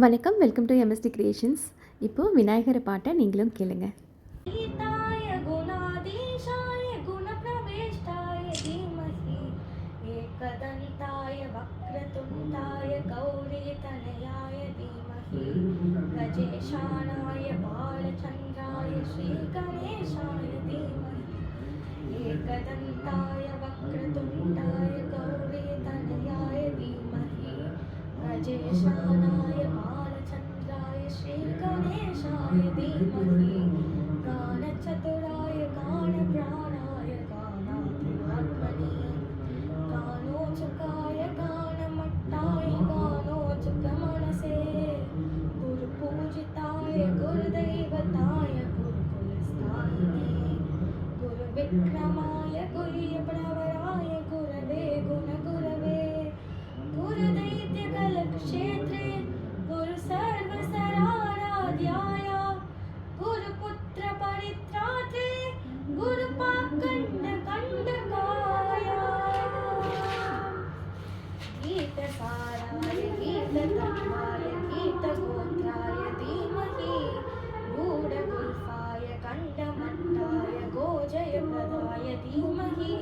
வணக்கம், welcome to MST creations. இப்போது விநாயகர் பாட்டை நீங்களும் கேளுங்க. गीताय गुणाधीशाय गुणप्रविष्टाय धीमहि एकदन्ताय वक्रतुण्डाय गौरीतनयाय धीमहि गजेशानाय बालचन्द्राय श्रीगणेशाय धीमहि एकदन्ताय वक्रतुण्डाय गौरीतनयाय धीमहि गजेशानाय बालचन्द्राय श्रीगणेशाय धीमहि गानचतुराय गानप्राणाय गानात्मने गानोचकाय गानमट्टाय गानोचकमनसे गुरुपूजिताय गुरुदैवताय गुरुकुलस्थायिने गुरुविक्रमाय गुह्यप्रवराय गुरवे गुणगुरवे गुरुदैत्यकलक्षेत्रे गुरुसर्वसराराध्याय गुरुपुत्र परित्रात्रे गुरुपाखण्डकण्डकाय गीतसाराय गीततत्त्वाय गीतगोत्राय धीमहि गूढगुल्फाय कण्डमट्टाय गोजयप्रदाय धीमहि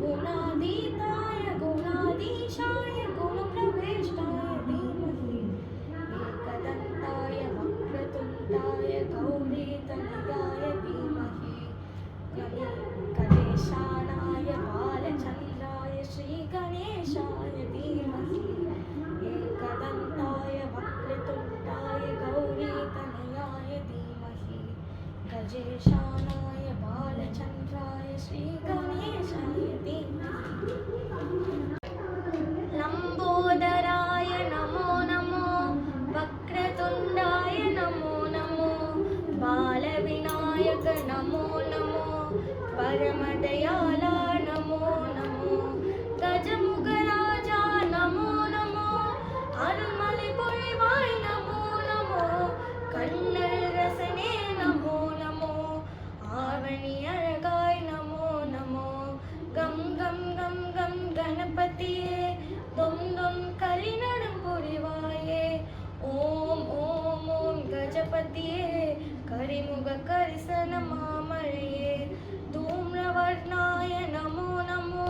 गुणातीताय गुणाधीशाय गुणप्रविष्टाय धीमहि एकदन्ताय वक्रतुण्डाय गौरीतनयाय धीमहि गणेशानाय बालचन्द्राय श्रीगणेशाय धीमहि एकदन्ताय वक्रतुण्डाय गौरीतनयाय धीमहि गजेशानाय बालचन्द्राय श्रीगणेशाय धीमहि लम्बोदराय नमो नमो वक्रतुण्डाय नमो नमो बालविनायक नमो नमो परमदयाला नमो नमो गजमुखराजा नमो नमो अरुमलिपुरिवाय नमो नमो कण्णल रसने नमो नमो आवनि अழகாய் नमो नमो गम गम गम गम गणपतिये दुम दुम कलिनडम पुरिवाये ओम ओम ओम गजपतिये करिमुग करिसन मामळये धूम्रवर्णाय नमो नमो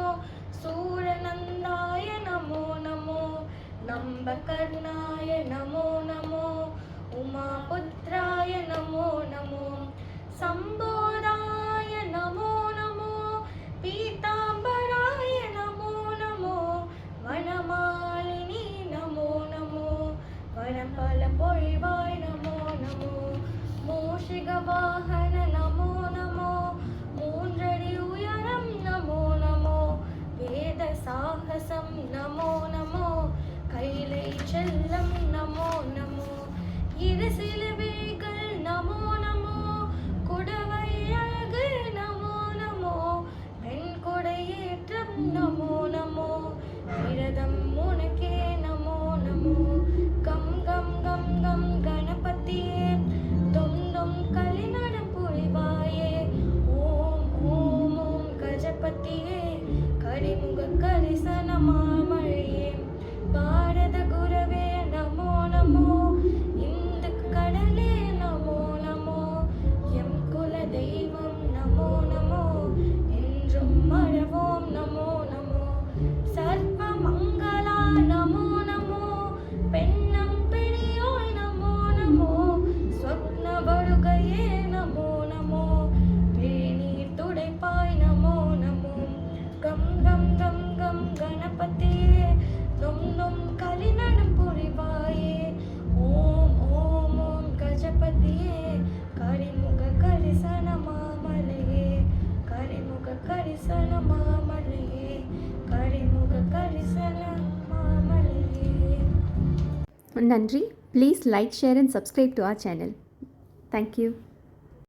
सूरनन्दाय नमो नमो नम्बकर्णाय नमो नमो उमापुत्राय नमो नमो सम्बोधाय नमो नमो पीताम्बराय नमो नमो वनमालिनी नमो नमो वनफलपोळिवाय नमो नमो மூஷிகவாகன நமோ நமோ மூன்றடி உயரம் நமோ நமோ வேத சாகசம் நமோ நமோ கைலை செல்லம் நமோ நமோ இரு சிலுவைகள் நமோ நமோ குடவை அழகு நமோ நமோ பெண் கொடையேற்றம் நமோ நமோ விரதம் உனக்கே நமோ நமோ கம் கம் கம் கம் கணபதியே தும் தும் கலிநடம் புரிவாயே ஓம் ஓம் ஓம் கஜபதியே கரிமுக கரிசன மாமழையே பாரத குரவே நமோ நமோ இந்து கடலே நமோ நமோ எம் குல தெய்வம் நமோ நமோ என்றும் மறவோம் நமோ நமோ சர்வ மங்களா நமோ நமோ பெண்ணம் பிணியோய் நமோ நமோ ஸ்வப்ன வருகையே நமோ நமோ பேணீர் துடைப்பாய் நமோ நமோ கம் கம் கம் கம் கணபதியே தும் தும் கலிநடம் புரிவாயே ஓம் ஓம் ஓம் கஜபதியே கரிமுக கரிசன மாமலையே கரிமுக கரிசன மாமலையே கரிமுக கரிசன மாமலையே. நன்றி. Please like, share and subscribe to our channel. Thank you.